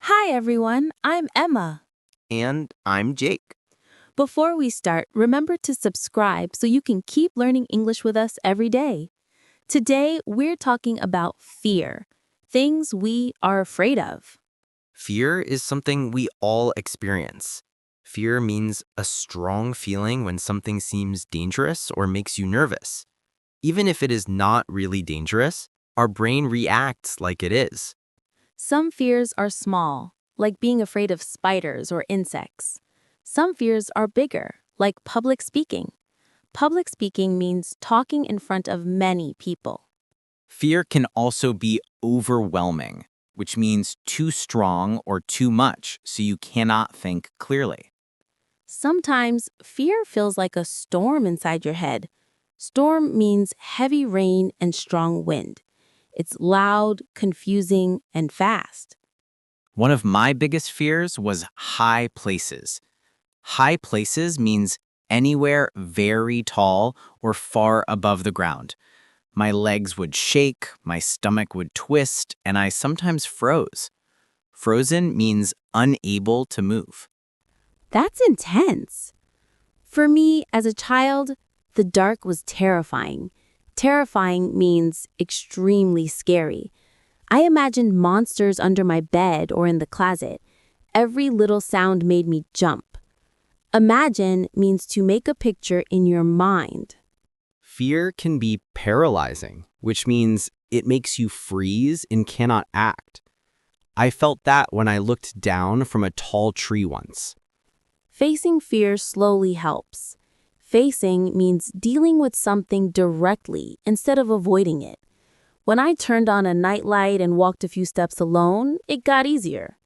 Hi everyone, I'm Emma. And I'm Jake. Before we start, remember to subscribe so you can keep learning English with us every day. Today, we're talking about fear, things we are afraid of. Fear is something we all experience. Fear means a strong feeling when something seems dangerous or makes you nervous. Even if it is not really dangerous, our brain reacts like it is. Some fears are small, like being afraid of spiders or insects. Some fears are bigger, like public speaking. Public speaking means talking in front of many people. Fear can also be overwhelming, which means too strong or too much, so you cannot think clearly. Sometimes fear feels like a storm inside your head. Storm means heavy rain and strong wind. It's loud, confusing, and fast. One of my biggest fears was high places. High places means anywhere very tall or far above the ground. My legs would shake, my stomach would twist, and I sometimes froze. Frozen means unable to move. That's intense. For me, as a child, the dark was terrifying. Terrifying means extremely scary. I imagined monsters under my bed or in the closet. Every little sound made me jump. Imagine means to make a picture in your mind. Fear can be paralyzing, which means it makes you freeze and cannot act. I felt that when I looked down from a tall tree once. Facing fear slowly helps. Facing means dealing with something directly instead of avoiding it. When I turned on a nightlight and walked a few steps alone, it got easier.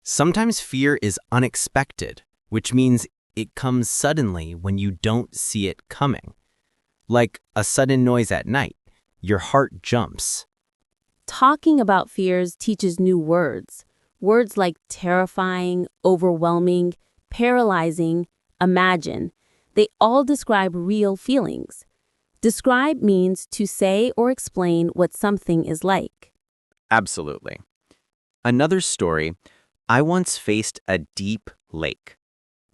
Sometimes fear is unexpected, which means it comes suddenly when you don't see it coming. Like a sudden noise at night, your heart jumps. Talking about fears teaches new words. Words like terrifying, overwhelming, paralyzing, imagine. They all describe real feelings. Describe means to say or explain what something is like. Absolutely. Another story, I once faced a deep lake.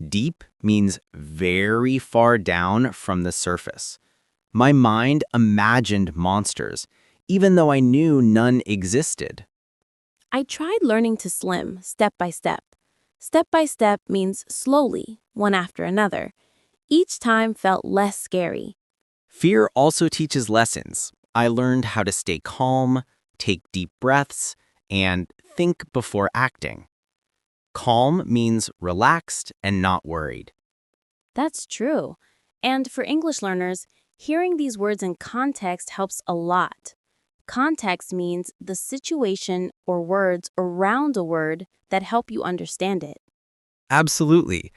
Deep means very far down from the surface. My mind imagined monsters, even though I knew none existed. I tried learning to swim step by step. Step by step means slowly, one after another. Each time felt less scary. Fear also teaches lessons. I learned how to stay calm, take deep breaths, and think before acting. Calm means relaxed and not worried. That's true. And for English learners, hearing these words in context helps a lot. Context means the situation or words around a word that help you understand it. Absolutely.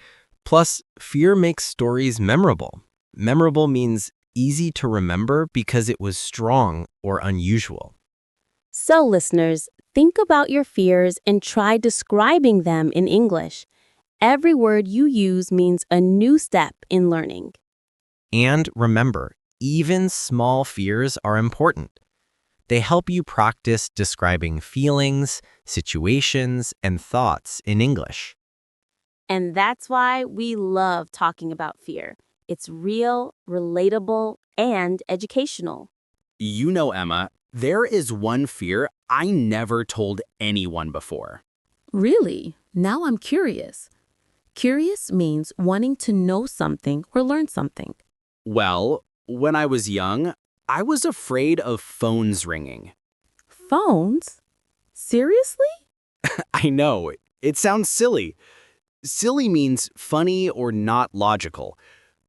Plus, fear makes stories memorable. Memorable means easy to remember because it was strong or unusual. So, listeners, think about your fears and try describing them in English. Every word you use means a new step in learning. And remember, even small fears are important. They help you practice describing feelings, situations, and thoughts in English. And that's why we love talking about fear. It's real, relatable, and educational. You know, Emma, there is one fear I never told anyone before. Really? Now I'm curious. Curious means wanting to know something or learn something. Well, when I was young, I was afraid of phones ringing. Phones? Seriously? I know, it sounds silly. Silly means funny or not logical.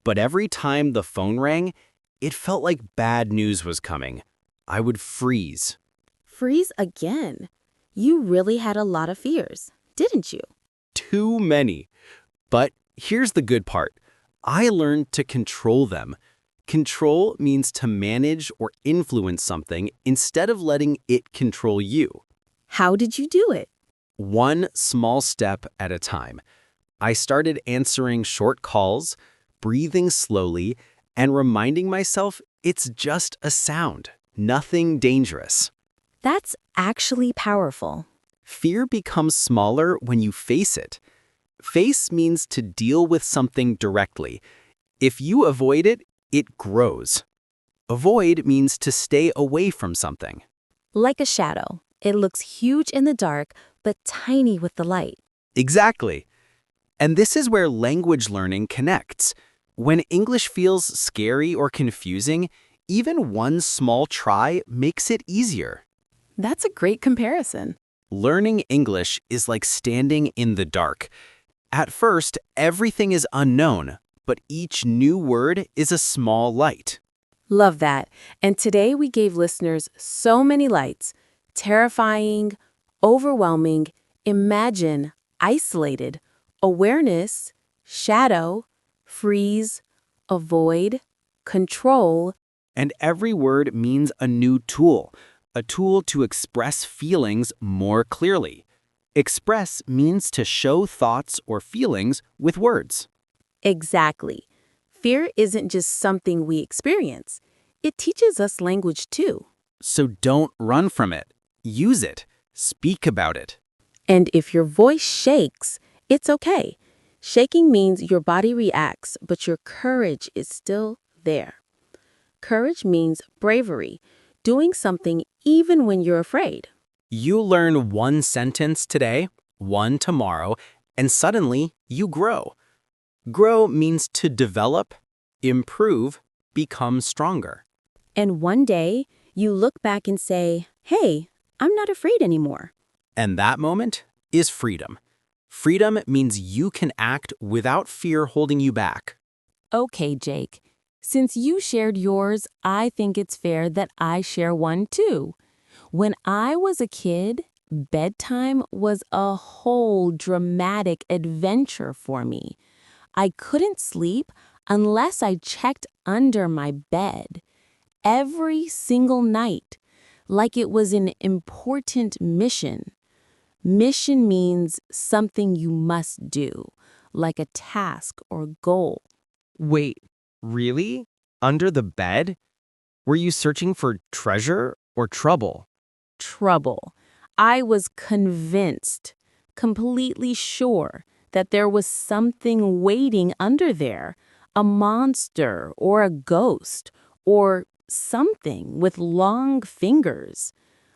But every time the phone rang, it felt like bad news was coming. I would freeze. Freeze again. You really had a lot of fears, didn't you? Too many. But here's the good part. I learned to control them. Control means to manage or influence something instead of letting it control you. How did you do it? One small step at a time. I started answering short calls, breathing slowly, and reminding myself it's just a sound, nothing dangerous. That's actually powerful. Fear becomes smaller when you face it. Face means to deal with something directly. If you avoid it, it grows. Avoid means to stay away from something. Like a shadow, it looks huge in the dark, but tiny with the light. Exactly. And this is where language learning connects. When English feels scary or confusing, even one small try makes it easier. That's a great comparison. Learning English is like standing in the dark. At first, everything is unknown, but each new word is a small light. Love that. And today we gave listeners so many lights: terrifying, overwhelming, imagine, isolated, awareness, shadow, freeze, avoid, control. And every word means a new tool, a tool to express feelings more clearly. Express means to show thoughts or feelings with words. Exactly. Fear isn't just something we experience. It teaches us language too. So don't run from it. Use it. Speak about it. And if your voice shakes, it's okay. Shaking means your body reacts, but your courage is still there. Courage means bravery, doing something even when you're afraid. You learn one sentence today, one tomorrow, and suddenly you grow. Grow means to develop, improve, become stronger. And one day, you look back and say, hey, I'm not afraid anymore. And that moment is freedom. Freedom means you can act without fear holding you back. Okay, Jake. Since you shared yours, I think it's fair that I share one too. When I was a kid, bedtime was a whole dramatic adventure for me. I couldn't sleep unless I checked under my bed. Every single night, like it was an important mission. Mission means something you must do, like a task or goal. Wait, really? Under the bed? Were you searching for treasure or trouble? Trouble. I was convinced, completely sure, that there was something waiting under there, a monster or a ghost or something with long fingers.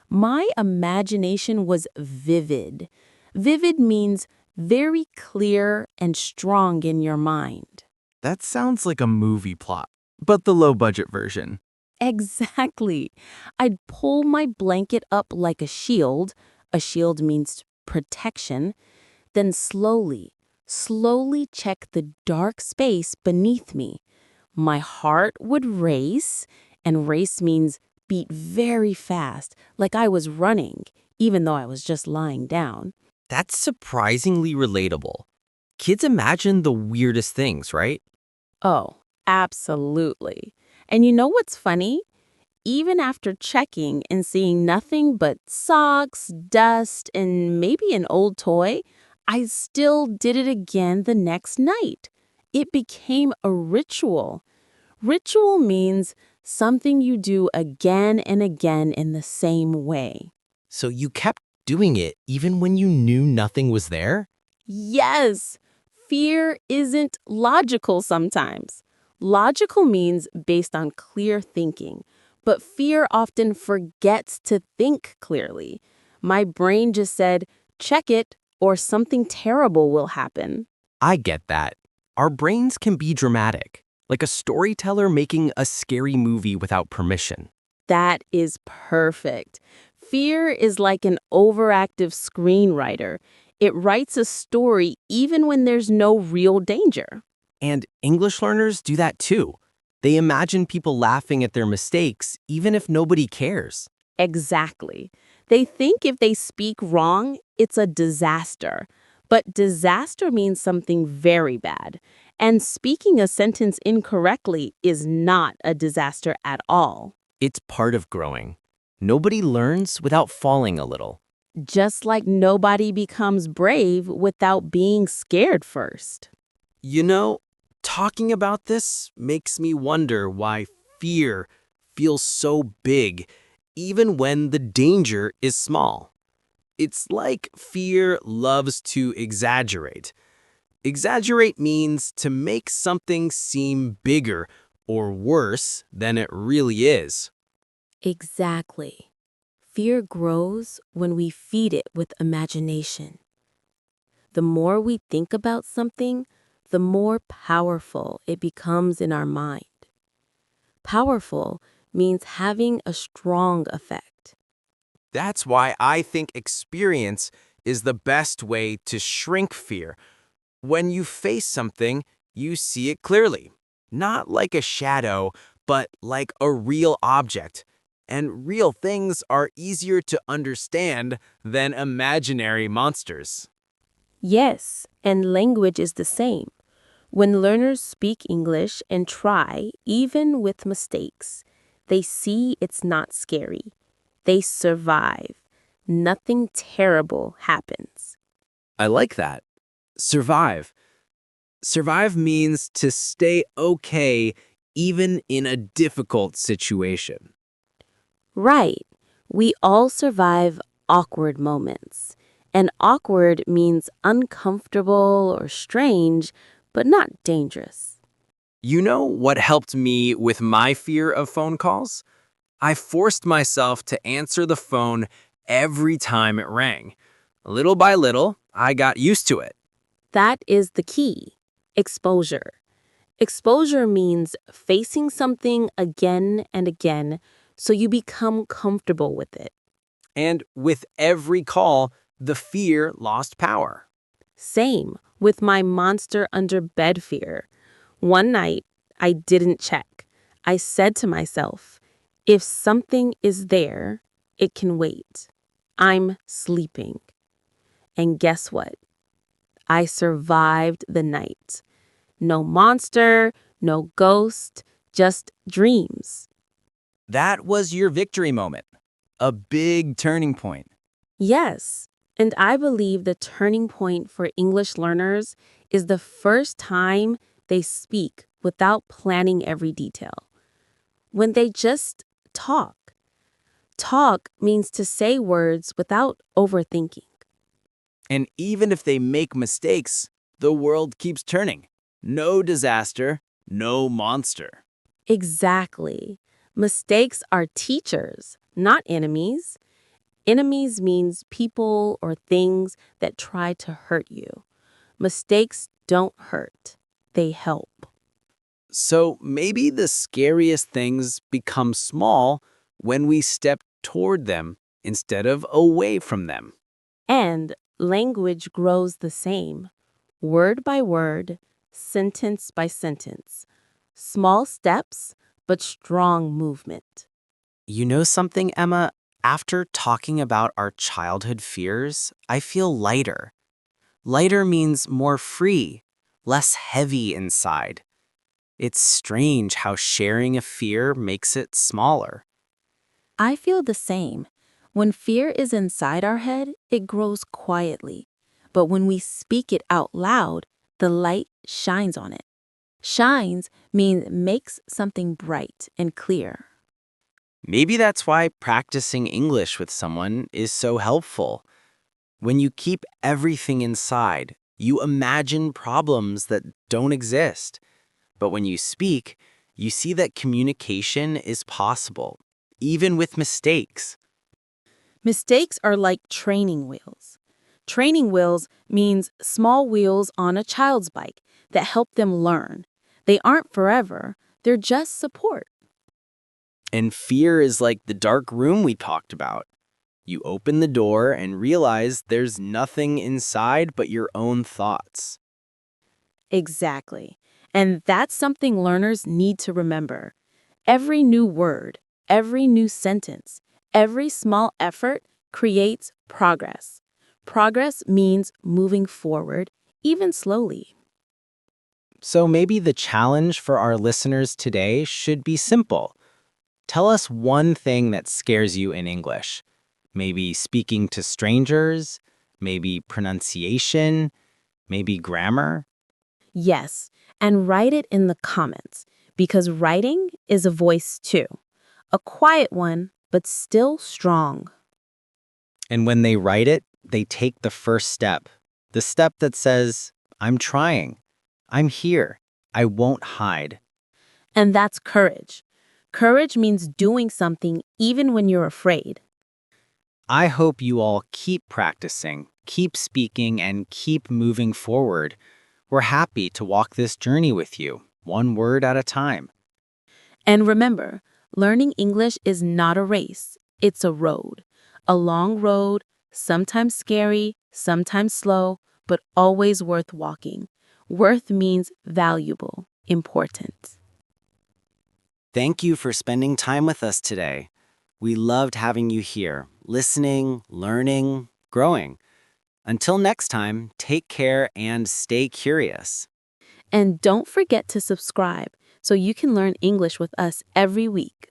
My imagination was vivid. Vivid means very clear and strong in your mind. That sounds like a movie plot, but the low-budget version. Exactly. I'd pull my blanket up like a shield. A shield means protection. Then slowly check the dark space beneath me. My heart would race, and race means beat very fast, like I was running, even though I was just lying down. That's surprisingly relatable. Kids imagine the weirdest things, right? Oh, absolutely. And you know what's funny? Even after checking and seeing nothing but socks, dust, and maybe an old toy, I still did it again the next night. It became a ritual. Ritual means something you do again and again in the same way. So you kept doing it even when you knew nothing was there? Yes, fear isn't logical sometimes. Logical means based on clear thinking, but fear often forgets to think clearly. My brain just said, check it, or something terrible will happen. I get that. Our brains can be dramatic, like a storyteller making a scary movie without permission. That is perfect. Fear is like an overactive screenwriter. It writes a story even when there's no real danger. And English learners do that too. They imagine people laughing at their mistakes even if nobody cares. Exactly. They think if they speak wrong, it's a disaster. But disaster means something very bad. And speaking a sentence incorrectly is not a disaster at all. It's part of growing. Nobody learns without falling a little. Just like nobody becomes brave without being scared first. You know, talking about this makes me wonder why fear feels so big, even when the danger is small. It's like fear loves to exaggerate. Exaggerate means to make something seem bigger or worse than it really is. Exactly. Fear grows when we feed it with imagination. The more we think about something, the more powerful it becomes in our mind. Powerful means having a strong effect. That's why I think experience is the best way to shrink fear. When you face something, you see it clearly. Not like a shadow, but like a real object. And real things are easier to understand than imaginary monsters. Yes, and language is the same. When learners speak English and try, even with mistakes, they see it's not scary. They survive. Nothing terrible happens. I like that. Survive. Survive means to stay okay even in a difficult situation. Right. We all survive awkward moments. And awkward means uncomfortable or strange, but not dangerous. You know what helped me with my fear of phone calls? I forced myself to answer the phone every time it rang. Little by little, I got used to it. That is the key. Exposure. Exposure means facing something again and again so you become comfortable with it. And with every call, the fear lost power. Same with my monster under bed fear. One night, I didn't check. I said to myself, if something is there, it can wait. I'm sleeping. And guess what? I survived the night. No monster, no ghost, just dreams. That was your victory moment. A big turning point. Yes, and I believe the turning point for English learners is the first time they speak without planning every detail. When they just talk. Talk means to say words without overthinking. And even if they make mistakes, the world keeps turning. No disaster, no monster. Exactly. Mistakes are teachers, not enemies. Enemies means people or things that try to hurt you. Mistakes don't hurt. They help. So maybe the scariest things become small when we step toward them instead of away from them. And language grows the same, word by word, sentence by sentence. Small steps, but strong movement. You know something, Emma? After talking about our childhood fears, I feel lighter. Lighter means more free, less heavy inside. It's strange how sharing a fear makes it smaller. I feel the same. When fear is inside our head, it grows quietly. But when we speak it out loud, the light shines on it. Shines means makes something bright and clear. Maybe that's why practicing English with someone is so helpful. When you keep everything inside, you imagine problems that don't exist. But when you speak, you see that communication is possible, even with mistakes. Mistakes are like training wheels. Training wheels means small wheels on a child's bike that help them learn. They aren't forever, they're just support. And fear is like the dark room we talked about. You open the door and realize there's nothing inside but your own thoughts. Exactly. And that's something learners need to remember. Every new word, every new sentence, every small effort creates progress. Progress means moving forward, even slowly. So maybe the challenge for our listeners today should be simple. Tell us one thing that scares you in English. Maybe speaking to strangers, maybe pronunciation, maybe grammar. Yes, and write it in the comments, because writing is a voice too. A quiet one, but still strong. And when they write it, They take the first step, the step that says, I'm trying, I'm here, I won't hide. And that's courage. Courage means doing something even when you're afraid. I hope you all keep practicing, keep speaking, and keep moving forward. We're happy to walk this journey with you, one word at a time. And remember, learning English is not a race, it's a road. A long road, sometimes scary, sometimes slow, but always worth walking. Worth means valuable, important. Thank you for spending time with us today. We loved having you here, listening, learning, growing. Until next time, take care and stay curious. And don't forget to subscribe so you can learn English with us every week.